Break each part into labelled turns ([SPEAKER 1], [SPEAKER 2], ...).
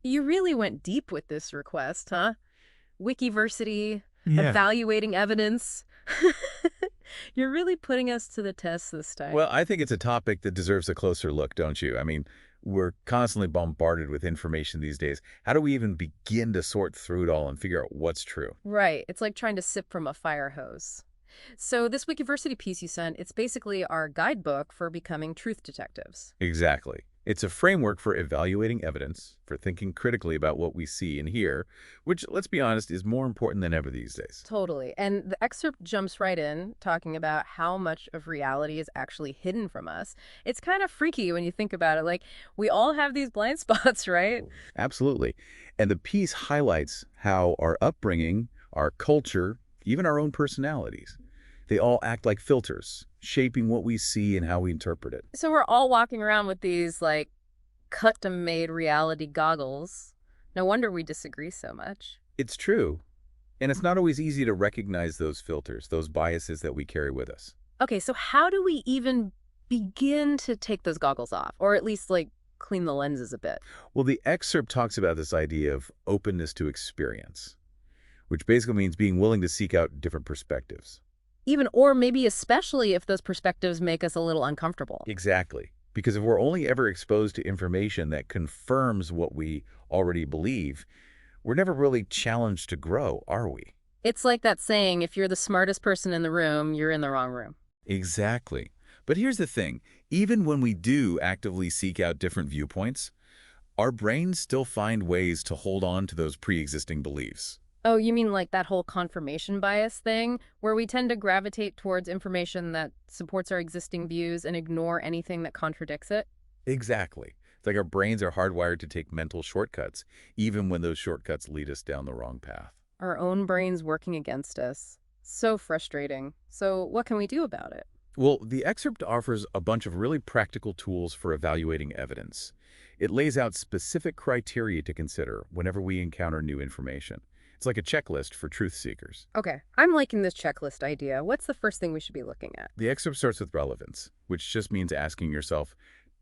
[SPEAKER 1] You really went deep with this request, huh? Wikiversity,
[SPEAKER 2] Yeah.
[SPEAKER 1] evaluating evidence. You're really putting us to the test this time.
[SPEAKER 2] Well, I think it's a topic that deserves a closer look, don't you? I mean, we're constantly bombarded with information these days. How do we even begin to sort through it all and figure out what's true?
[SPEAKER 1] Right. It's like trying to sip from a fire hose. So this Wikiversity piece you sent, it's basically our guidebook for becoming truth detectives.
[SPEAKER 2] Exactly. It's a framework for evaluating evidence, for thinking critically about what we see and hear, which, let's be honest, is more important than ever these days.
[SPEAKER 1] Totally. And the excerpt jumps right in, talking about how much of reality is actually hidden from us. It's kind of freaky when you think about it. Like, we all have these blind spots, right?
[SPEAKER 2] Absolutely. And the piece highlights how our upbringing, our culture, even our own personalities, they all act like filters, shaping what we see and how we interpret it.
[SPEAKER 1] So we're all walking around with these, like, custom-made reality goggles. No wonder we disagree so much.
[SPEAKER 2] It's true. And it's not always easy to recognize those filters, those biases that we carry with us.
[SPEAKER 1] Okay, so how do we even begin to take those goggles off? Or at least, like, clean the lenses a bit?
[SPEAKER 2] Well, the excerpt talks about this idea of openness to experience, which basically means being willing to seek out different perspectives.
[SPEAKER 1] Even, or maybe especially if those perspectives make us a little uncomfortable.
[SPEAKER 2] Exactly. Because if we're only ever exposed to information that confirms what we already believe, we're never really challenged to grow, are we?
[SPEAKER 1] It's like that saying, if you're the smartest person in the room, you're in the wrong room.
[SPEAKER 2] Exactly. But here's the thing. Even when we do actively seek out different viewpoints, our brains still find ways to hold on to those pre-existing beliefs.
[SPEAKER 1] Oh, you mean like that whole confirmation bias thing, where we tend to gravitate towards information that supports our existing views and ignore anything that contradicts it?
[SPEAKER 2] Exactly. It's like our brains are hardwired to take mental shortcuts, even when those shortcuts lead us down the wrong path.
[SPEAKER 1] Our own brains working against us. So frustrating. So what can we do about it?
[SPEAKER 2] Well, the excerpt offers a bunch of really practical tools for evaluating evidence. It lays out specific criteria to consider whenever we encounter new information. It's like a checklist for truth seekers.
[SPEAKER 1] Okay, I'm liking this checklist idea. What's the first thing we should be looking at?
[SPEAKER 2] The excerpt starts with relevance, which just means asking yourself,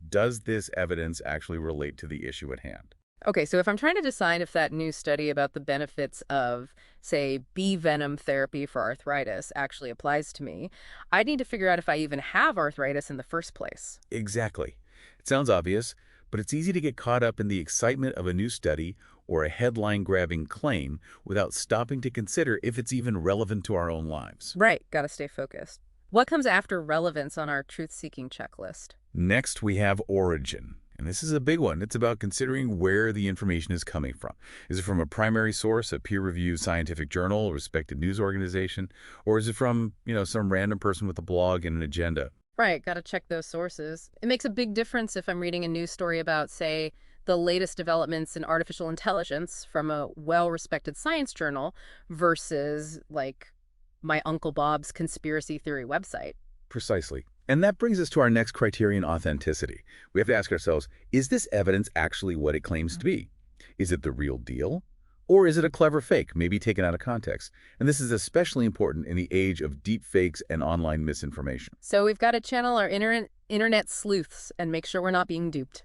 [SPEAKER 2] does this evidence actually relate to the issue at hand?
[SPEAKER 1] Okay, so if I'm trying to decide if that new study about the benefits of, say, bee venom therapy for arthritis actually applies to me, I need to figure out if I even have arthritis in the first place.
[SPEAKER 2] Exactly. It sounds obvious, but it's easy to get caught up in the excitement of a new study or a headline-grabbing claim without stopping to consider if it's even relevant to our own lives.
[SPEAKER 1] Right, gotta stay focused. What comes after relevance on our truth-seeking checklist?
[SPEAKER 2] Next, we have origin. And this is a big one. It's about considering where the information is coming from. Is it from a primary source, a peer-reviewed scientific journal, a respected news organization, or is it from, some random person with a blog and an agenda?
[SPEAKER 1] Right, gotta check those sources. It makes a big difference if I'm reading a news story about, say, the latest developments in artificial intelligence from a well-respected science journal versus, like, my Uncle Bob's conspiracy theory website.
[SPEAKER 2] Precisely. And that brings us to our next criterion, authenticity. We have to ask ourselves, is this evidence actually what it claims to be? Is it the real deal? Or is it a clever fake, maybe taken out of context? And this is especially important in the age of deep fakes and online misinformation.
[SPEAKER 1] So we've got to channel our internet sleuths and make sure we're not being duped.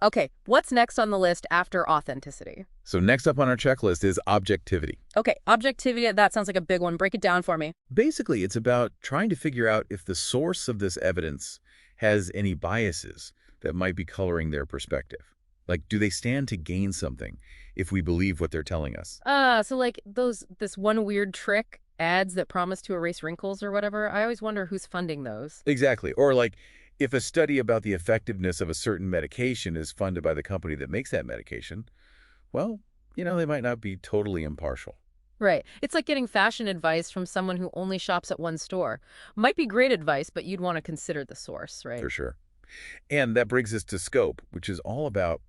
[SPEAKER 1] Okay, what's next on the list after authenticity?
[SPEAKER 2] So next up on our checklist is objectivity.
[SPEAKER 1] Okay, objectivity, that sounds like a big one. Break it down for me.
[SPEAKER 2] Basically, it's about trying to figure out if the source of this evidence has any biases that might be coloring their perspective. Like, do they stand to gain something if we believe what they're telling us?
[SPEAKER 1] So like this one weird trick ads that promise to erase wrinkles or whatever. I always wonder who's funding those.
[SPEAKER 2] Exactly. Or like, if a study about the effectiveness of a certain medication is funded by the company that makes that medication, well, they might not be totally impartial.
[SPEAKER 1] Right. It's like getting fashion advice from someone who only shops at one store. Might be great advice, but you'd want to consider the source, right?
[SPEAKER 2] For sure. And that brings us to scope, which is all about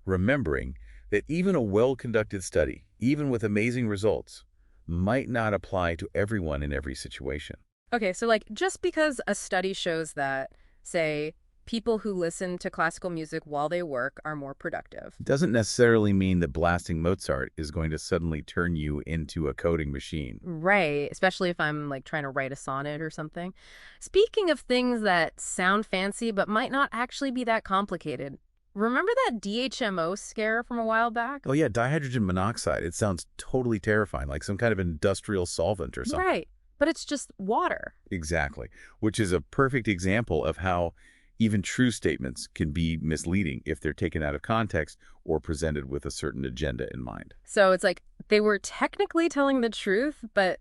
[SPEAKER 2] remembering that even a well-conducted study, even with amazing results, might not apply to everyone in every situation.
[SPEAKER 1] Okay, so like just because a study shows that, say, people who listen to classical music while they work are more productive.
[SPEAKER 2] Doesn't necessarily mean that blasting Mozart is going to suddenly turn you into a coding machine.
[SPEAKER 1] Right, especially if I'm like trying to write a sonnet or something. Speaking of things that sound fancy but might not actually be that complicated, Remember that DHMO scare from a while back?
[SPEAKER 2] Oh yeah, dihydrogen monoxide. It sounds totally terrifying, like some kind of industrial solvent or something.
[SPEAKER 1] Right. But it's just water.
[SPEAKER 2] Exactly, which is a perfect example of how even true statements can be misleading if they're taken out of context or presented with a certain agenda in mind.
[SPEAKER 1] So it's like they were technically telling the truth, but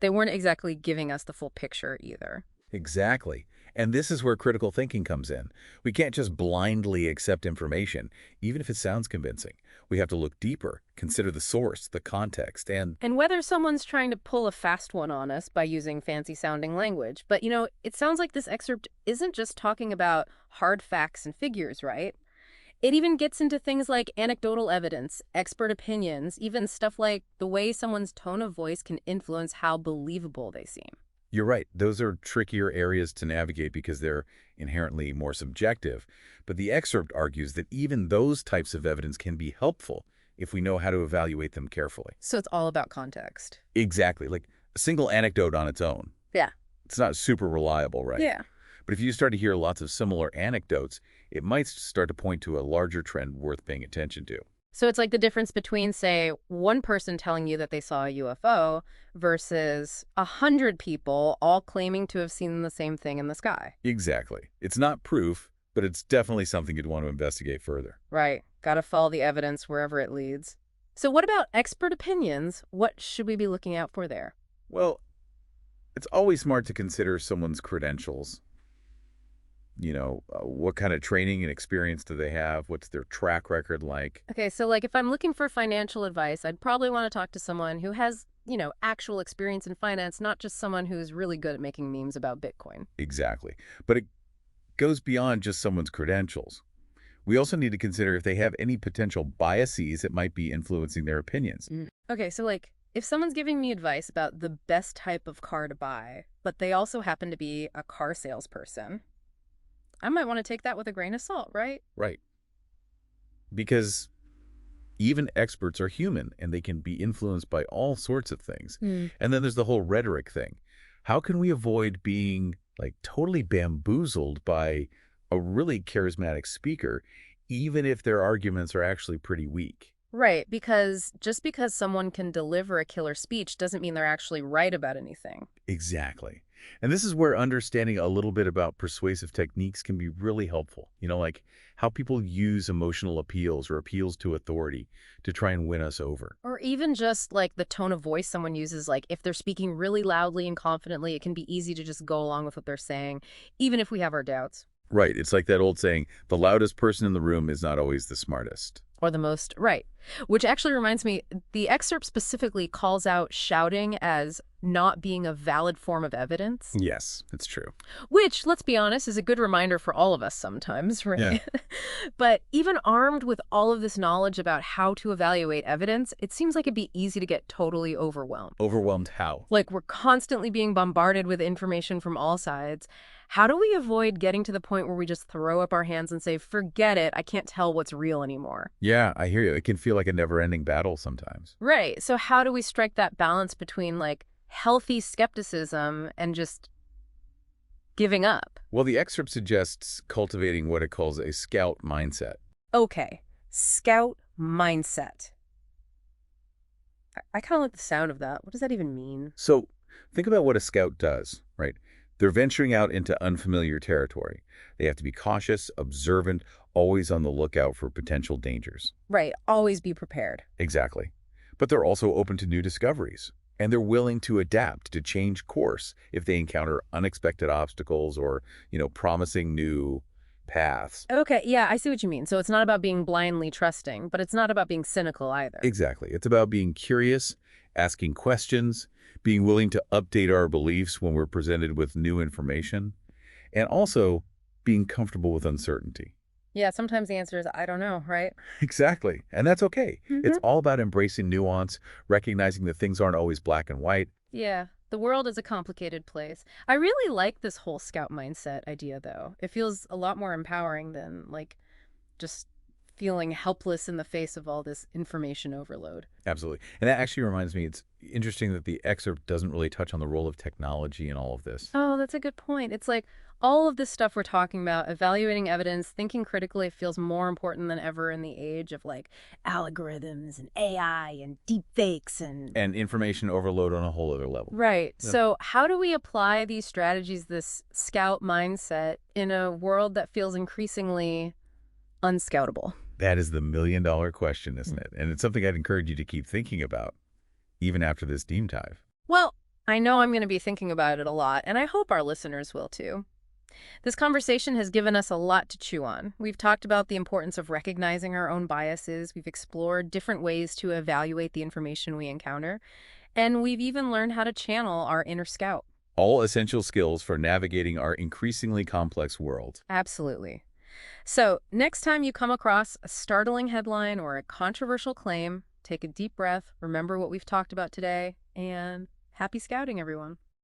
[SPEAKER 1] they weren't exactly giving us the full picture either.
[SPEAKER 2] Exactly. And this is where critical thinking comes in. We can't just blindly accept information, even if it sounds convincing. We have to look deeper, consider the source, the context, and
[SPEAKER 1] And whether someone's trying to pull a fast one on us by using fancy sounding language. But, it sounds like this excerpt isn't just talking about hard facts and figures, right? It even gets into things like anecdotal evidence, expert opinions, even stuff like the way someone's tone of voice can influence how believable they seem.
[SPEAKER 2] you're right. Those are trickier areas to navigate because they're inherently more subjective. But the excerpt argues that even those types of evidence can be helpful if we know how to evaluate them carefully.
[SPEAKER 1] So it's all about context.
[SPEAKER 2] Exactly. Like a single anecdote on its own.
[SPEAKER 1] Yeah.
[SPEAKER 2] It's not super reliable, right?
[SPEAKER 1] Yeah.
[SPEAKER 2] But if you start to hear lots of similar anecdotes, it might start to point to a larger trend worth paying attention to.
[SPEAKER 1] So it's like the difference between, say, one person telling you that they saw a UFO versus 100 people all claiming to have seen the same thing in the sky.
[SPEAKER 2] Exactly. It's not proof, but it's definitely something you'd want to investigate further.
[SPEAKER 1] Right. Got to follow the evidence wherever it leads. So what about expert opinions? What should we be looking out for there?
[SPEAKER 2] Well, it's always smart to consider someone's credentials. What kind of training and experience do they have? What's their track record like?
[SPEAKER 1] Okay, so like if I'm looking for financial advice, I'd probably want to talk to someone who has, actual experience in finance, not just someone who's really good at making memes about Bitcoin.
[SPEAKER 2] Exactly. But it goes beyond just someone's credentials. We also need to consider if they have any potential biases that might be influencing their opinions.
[SPEAKER 1] Okay, so like if someone's giving me advice about the best type of car to buy, but they also happen to be a car salesperson, I might want to take that with a grain of salt, right?
[SPEAKER 2] Right. Because even experts are human and they can be influenced by all sorts of things.
[SPEAKER 1] Hmm.
[SPEAKER 2] And then there's the whole rhetoric thing. How can we avoid being like totally bamboozled by a really charismatic speaker, even if their arguments are actually pretty weak?
[SPEAKER 1] Right, because just because someone can deliver a killer speech doesn't mean they're actually right about anything.
[SPEAKER 2] Exactly. And this is where understanding a little bit about persuasive techniques can be really helpful. Like how people use emotional appeals or appeals to authority to try and win us over.
[SPEAKER 1] Or even just like the tone of voice someone uses, like if they're speaking really loudly and confidently, it can be easy to just go along with what they're saying, even if we have our doubts.
[SPEAKER 2] Right. It's like that old saying, the loudest person in the room is not always the smartest.
[SPEAKER 1] Or the most, right. Which actually reminds me, the excerpt specifically calls out shouting as not being a valid form of evidence,
[SPEAKER 2] Yes, it's true.
[SPEAKER 1] which, let's be honest, is a good reminder for all of us sometimes,
[SPEAKER 2] Yeah.
[SPEAKER 1] right? But even armed with all of this knowledge about how to evaluate evidence, it seems like it'd be easy to get totally overwhelmed.
[SPEAKER 2] Overwhelmed how?
[SPEAKER 1] Like we're constantly being bombarded with information from all sides. How do we avoid getting to the point where we just throw up our hands and say, forget it, I can't tell what's real anymore?
[SPEAKER 2] Yeah, I hear you. It can feel like a never-ending battle sometimes.
[SPEAKER 1] Right. So how do we strike that balance between like healthy skepticism and just giving up?
[SPEAKER 2] Well, the excerpt suggests cultivating what it calls a scout mindset.
[SPEAKER 1] Okay. Scout mindset. I kind of like the sound of that. What does that even mean?
[SPEAKER 2] So think about what a scout does, right? They're venturing out into unfamiliar territory. They have to be cautious, observant, always on the lookout for potential dangers.
[SPEAKER 1] Right. Always be prepared.
[SPEAKER 2] Exactly. But they're also open to new discoveries. And they're willing to adapt, to change course if they encounter unexpected obstacles or, promising new paths.
[SPEAKER 1] Okay. Yeah, I see what you mean. So it's not about being blindly trusting, but it's not about being cynical either.
[SPEAKER 2] Exactly. It's about being curious, asking questions, being willing to update our beliefs when we're presented with new information, and also being comfortable with uncertainty.
[SPEAKER 1] Yeah, sometimes the answer is, I don't know, right?
[SPEAKER 2] Exactly. And that's okay. It's
[SPEAKER 1] Hmm.
[SPEAKER 2] all about embracing nuance, recognizing that things aren't always black and white.
[SPEAKER 1] Yeah, the world is a complicated place. I really like this whole scout mindset idea, though. It feels a lot more empowering than, like, just feeling helpless in the face of all this information overload.
[SPEAKER 2] Absolutely. And that actually reminds me, it's interesting that the excerpt doesn't really touch on the role of technology in all of this.
[SPEAKER 1] Oh, that's a good point. It's like All of this stuff we're talking about, evaluating evidence, thinking critically, feels more important than ever in the age of like algorithms and AI and deep fakes and
[SPEAKER 2] And information overload on a whole other level.
[SPEAKER 1] right.
[SPEAKER 2] Yeah.
[SPEAKER 1] So, how do we apply these strategies, this scout mindset, in a world that feels increasingly unscoutable?
[SPEAKER 2] That is the million-dollar question, isn't
[SPEAKER 1] Mm.
[SPEAKER 2] it? And it's something I'd encourage you to keep thinking about, even after this deep dive.
[SPEAKER 1] Well, I know I'm going to be thinking about it a lot, and I hope our listeners will too. This conversation has given us a lot to chew on. We've talked about the importance of recognizing our own biases, we've explored different ways to evaluate the information we encounter, and we've even learned how to channel our inner scout.
[SPEAKER 2] All essential skills for navigating our increasingly complex world.
[SPEAKER 1] Absolutely. So, next time you come across a startling headline or a controversial claim, take a deep breath, remember what we've talked about today, and happy scouting, everyone.